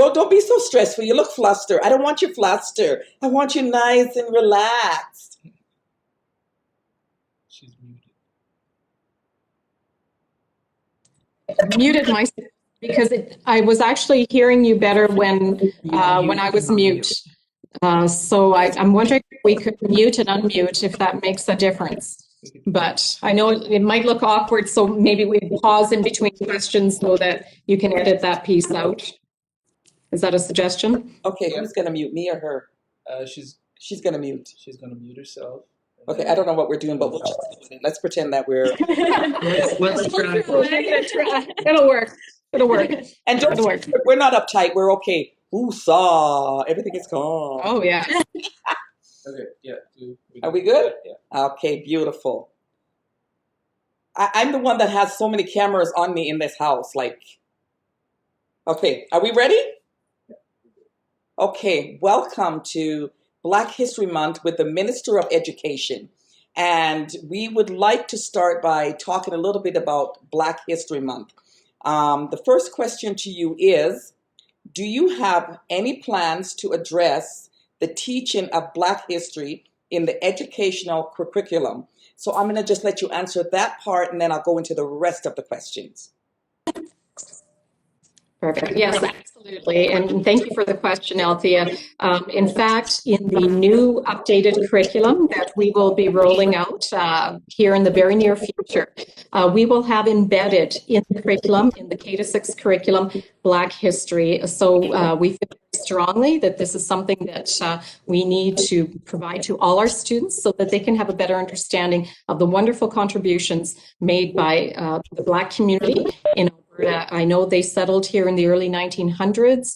Don't be so stressful. You look flustered. I don't want you flustered. I want you nice and relaxed. She's muted. Muted myself because I was actually hearing you better when I was mute. So I'm wondering if we could mute and unmute if that makes a difference. But I know it might look awkward, so maybe we pause in between questions so that you can edit that piece out. Is that a suggestion? Okay, who's going to mute, me or her? She's going to mute. She's gonna mute herself. Okay, I don't know what we're doing, but let's pretend that we're... Let's try. It'll work. It'll work. And don't It'll work. we're not uptight. We're okay. Ooh, saw. Everything is calm. Oh, yeah. Okay, yeah. Are we good? Yeah. Okay, beautiful. I'm the one that has so many cameras on me in this house. Like, okay, are we ready? Okay, welcome to Black History Month with the Minister of Education. And we would like to start by talking a little bit about Black History Month. The first question to you is, do you have any plans to address the teaching of Black history in the educational curriculum? So I'm going to just let you answer that part, and then I'll go into the rest of the questions. Perfect. Yes, absolutely. And thank you for the question, Althea. In fact, in the new updated curriculum that we will be rolling out here in the very near future, we will have embedded in the curriculum, in the K-6 curriculum, Black history. So we feel strongly that this is something that we need to provide to all our students so that they can have a better understanding of the wonderful contributions made by the Black community in Alberta. I know they settled here in the early 1900s.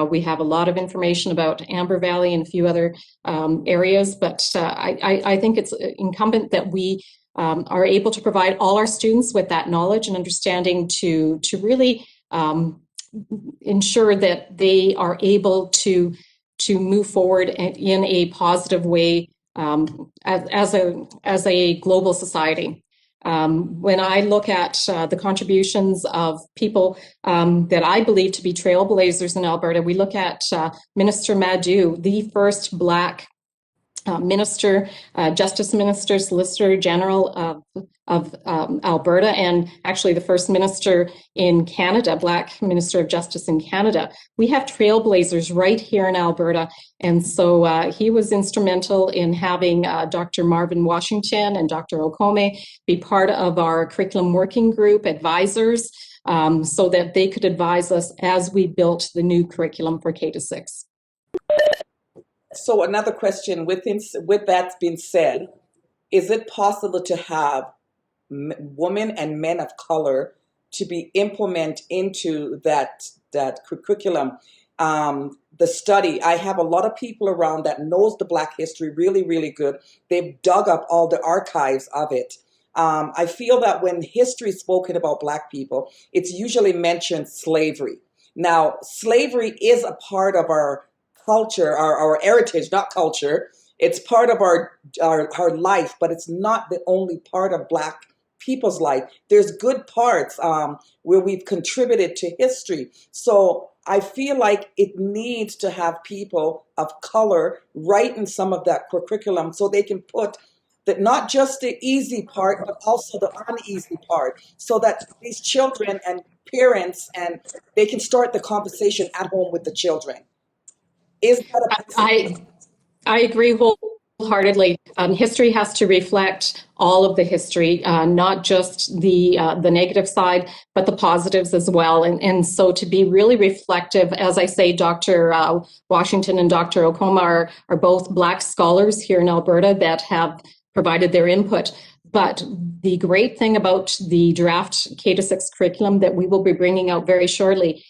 We have a lot of information about Amber Valley and a few other areas, but I think it's incumbent that we are able to provide all our students with that knowledge and understanding to really ensure that they are able to move forward in a positive way as a global society. When I look at the contributions of people that I believe to be trailblazers in Alberta, we look at Minister Madhu, the first Black minister, Justice Minister, Solicitor General of Alberta, and actually the first minister in Canada, Black Minister of Justice in Canada. We have trailblazers right here in Alberta, and so he was instrumental in having Dr. Marvin Washington and Dr. Okome be part of our curriculum working group advisors so that they could advise us as we built the new curriculum for K-6. So another question, with that being said, is it possible to have women and men of color to be implemented into that curriculum? The study, I have a lot of people around that knows the Black history really, really good. They've dug up all the archives of it. I feel that when history is spoken about Black people, it's usually mentioned slavery. Now, slavery is a part of our culture, our heritage, not culture. It's part of our life, but it's not the only part of Black people's life. There's good parts where we've contributed to history. So I feel like it needs to have people of color right in some of that curriculum so they can put that not just the easy part, but also the uneasy part, so that these children and parents, and they can start the conversation at home with the children. Is that I agree wholeheartedly. History has to reflect all of the history, not just the negative side, but the positives as well. And so to be really reflective, as I say, Dr. Washington and Dr. Okoma are both Black scholars here in Alberta that have provided their input. But the great thing about the draft K-6 curriculum that we will be bringing out very shortly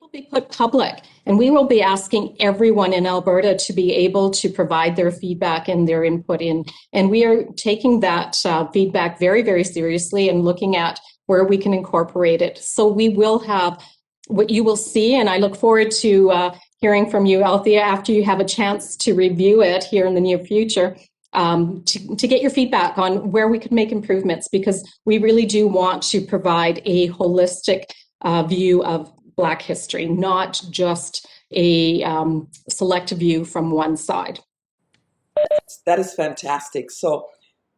will be put public, and we will be asking everyone in Alberta to be able to provide their feedback and their input in. And we are taking that feedback very, very seriously and looking at where we can incorporate it. So we will have what you will see, and I look forward to hearing from you, Althea, after you have a chance to review it here in the near future. To get your feedback on where we could make improvements, because we really do want to provide a holistic view of Black history, not just a select view from one side. That is fantastic. So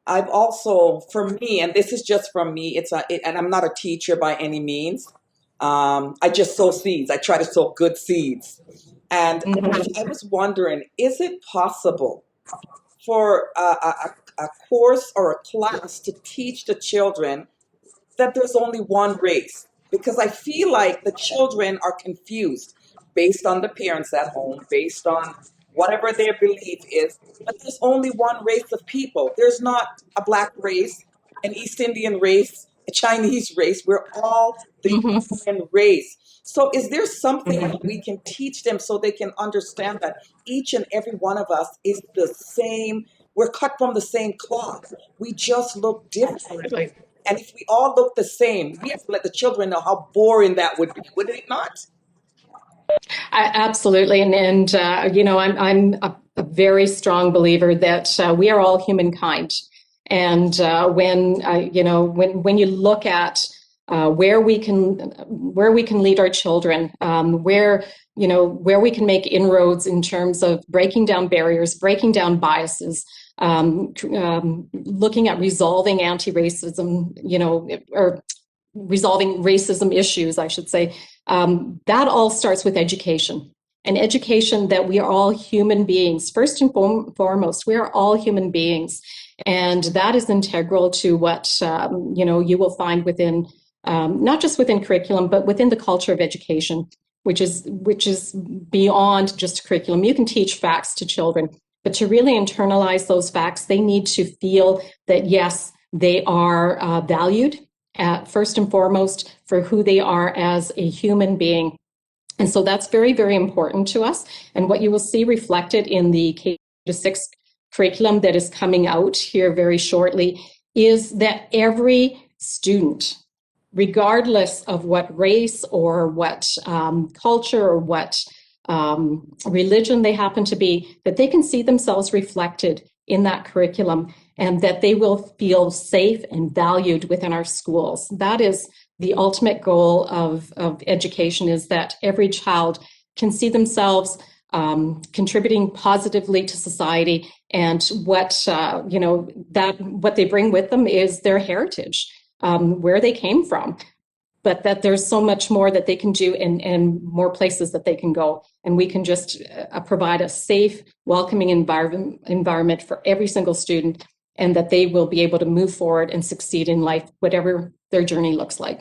I've also, for me, and this is just from me, and I'm not a teacher by any means. I just sow seeds. I try to sow good seeds. And I was wondering, is it possible for a course or a class to teach the children that there's only one race? Because I feel like the children are confused based on the parents at home, based on whatever their belief is. But there's only one race of people. There's not a black race, an East Indian race, a Chinese race. We're all the human race. So is there something that we can teach them so they can understand that each and every one of us is the same? We're cut from the same cloth. We just look different. Absolutely. And if we all look the same, we have to let the children know how boring that would be, would it not? Absolutely, and you know, I'm a very strong believer that we are all humankind, and you know, when you look at where we can lead our children, where you know where we can make inroads in terms of breaking down barriers, breaking down biases, looking at resolving anti-racism, you know, or resolving racism issues, I should say, that all starts with education. And education that we are all human beings. First and foremost, we are all human beings. And that is integral to what, you know, you will find within, not just within curriculum, but within the culture of education, which is beyond just curriculum. You can teach facts to children, but to really internalize those facts, they need to feel that, yes, they are valued first and foremost for who they are as a human being. And so that's very, very important to us. And what you will see reflected in the K-6 curriculum that is coming out here very shortly is that every student, regardless of what race or what culture or what religion they happen to be, that they can see themselves reflected in that curriculum and that they will feel safe and valued within our schools. That is the ultimate goal of education, is that every child can see themselves contributing positively to society, and what you know, that what they bring with them is their heritage, where they came from, but that there's so much more that they can do and more places that they can go. And we can just provide a safe, welcoming environment for every single student, and that they will be able to move forward and succeed in life, whatever their journey looks like.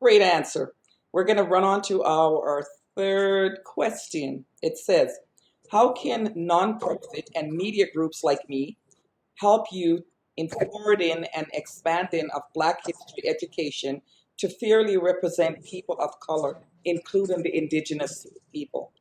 Great answer. We're going to run on to our third question. It says, how can nonprofit and media groups like me help you in forwarding and expanding of Black history education to fairly represent people of color, including the Indigenous people?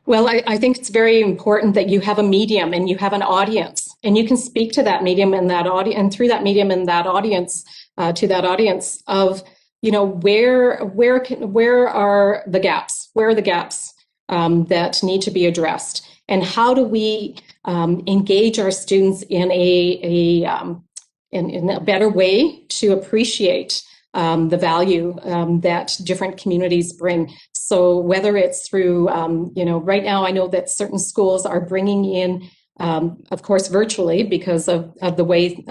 Well, I think it's very important that you have a medium and you have an audience, and you can speak to that medium and that audience, and through that medium and that audience, to that audience of, you know, where are the gaps? Where are the gaps that need to be addressed? And how do we engage our students in in a better way to appreciate the value that different communities bring? So whether it's through, you know, right now I know that certain schools are bringing in, of course, virtually because of the way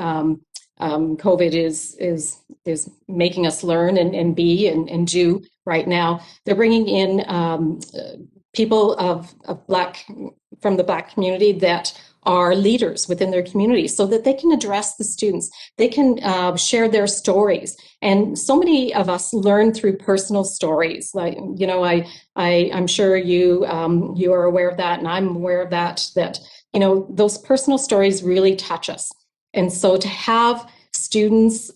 COVID is making us learn and be and do right now. They're bringing in people from the Black community that are leaders within their community, so that they can address the students. They can share their stories. And so many of us learn through personal stories. Like, you know, I'm sure you are aware of that, and I'm aware of that, you know, those personal stories really touch us. And so to have students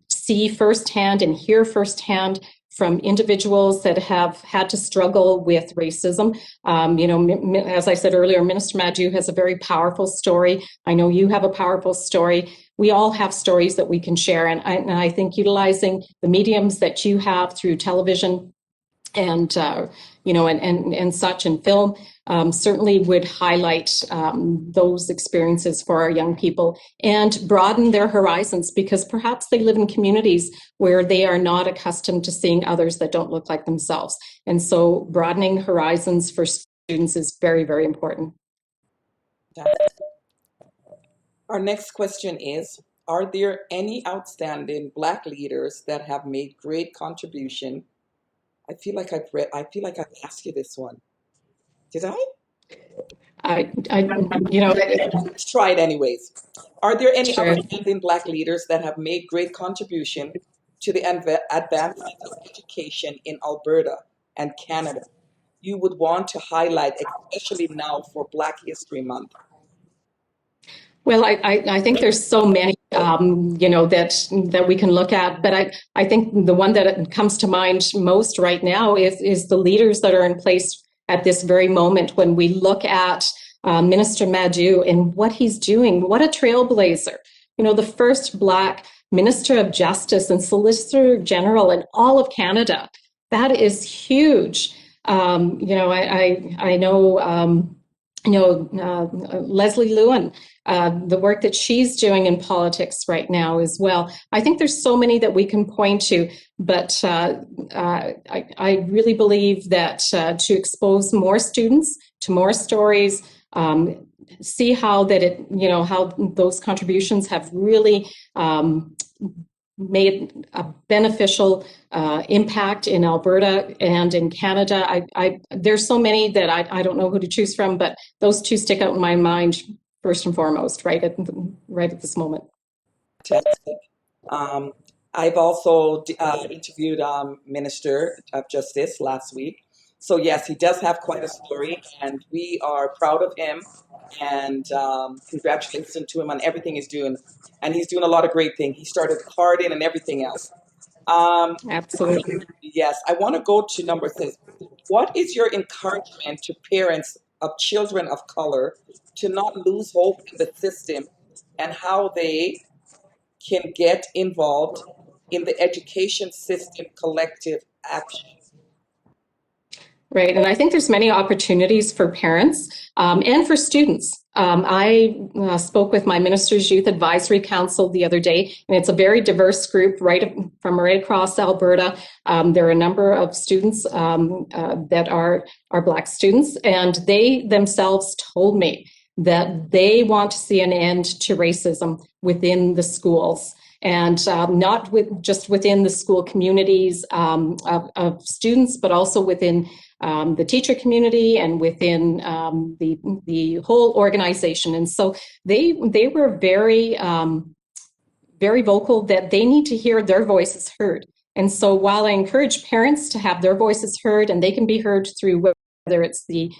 see firsthand and hear firsthand from individuals that have had to struggle with racism. You know, as I said earlier, Minister Madhu has a very powerful story. I know you have a powerful story. We all have stories that we can share. And I think utilizing the mediums that you have through television and and such, and film certainly would highlight those experiences for our young people and broaden their horizons, because perhaps they live in communities where they are not accustomed to seeing others that don't look like themselves. And so broadening horizons for students is very, very important. Our next question is, are there any outstanding Black leaders that have made great contribution? I feel like I've asked you this one. Did I? Let's try it anyways. Are there any Sure. outstanding Black leaders that have made great contribution to the advancement of education in Alberta and Canada you would want to highlight, especially now for Black History Month? Well, I think there's so many, that we can look at, but I think the one that comes to mind most right now is the leaders that are in place at this very moment. When we look at Minister Madhu and what he's doing, what a trailblazer. The first Black Minister of Justice and Solicitor General in all of Canada. That is huge. I know. Leslie Lewin, the work that she's doing in politics right now as well. I think there's so many that we can point to, but I really believe that to expose more students to more stories, see how how those contributions have really made a beneficial impact in Alberta and in Canada. There's so many that I don't know who to choose from, but those two stick out in my mind first and foremost, right at this moment. Fantastic. I've also interviewed Minister of Justice last week. So yes, he does have quite a story, and we are proud of him. And congratulations to him on everything he's doing. And he's doing a lot of great things. He started carding and everything else. Absolutely. Yes, I want to go to number 6. What is your encouragement to parents of children of color to not lose hope in the system, and how they can get involved in the education system collective action? Right, and I think there's many opportunities for parents and for students. I spoke with my Minister's Youth Advisory Council the other day, and it's a very diverse group from right across Alberta. There are a number of students that are Black students, and they themselves told me that they want to see an end to racism within the schools. And not just within the school communities of students, but also within the teacher community and within the whole organization. And so they were very very vocal that they need to hear their voices heard. And so while I encourage parents to have their voices heard, and they can be heard through whether it's the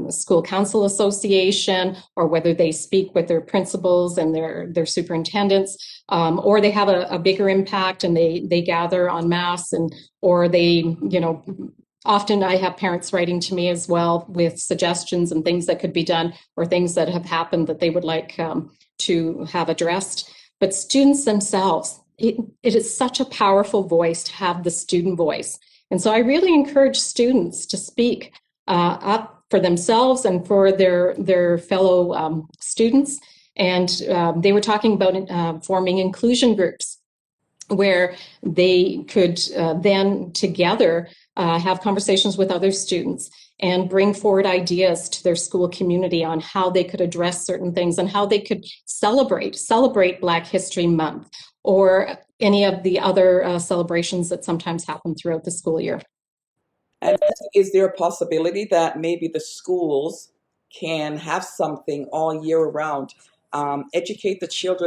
School Council Association, or whether they speak with their principals and their superintendents, or they have a bigger impact and they gather en masse, or they, often I have parents writing to me as well with suggestions and things that could be done, or things that have happened that they would like to have addressed. But students themselves, it is such a powerful voice to have the student voice. And so I really encourage students to speak up for themselves and for their fellow students. And they were talking about forming inclusion groups where they could then together have conversations with other students and bring forward ideas to their school community on how they could address certain things and how they could celebrate Black History Month, or any of the other celebrations that sometimes happen throughout the school year. And is there a possibility that maybe the schools can have something all year round, educate the children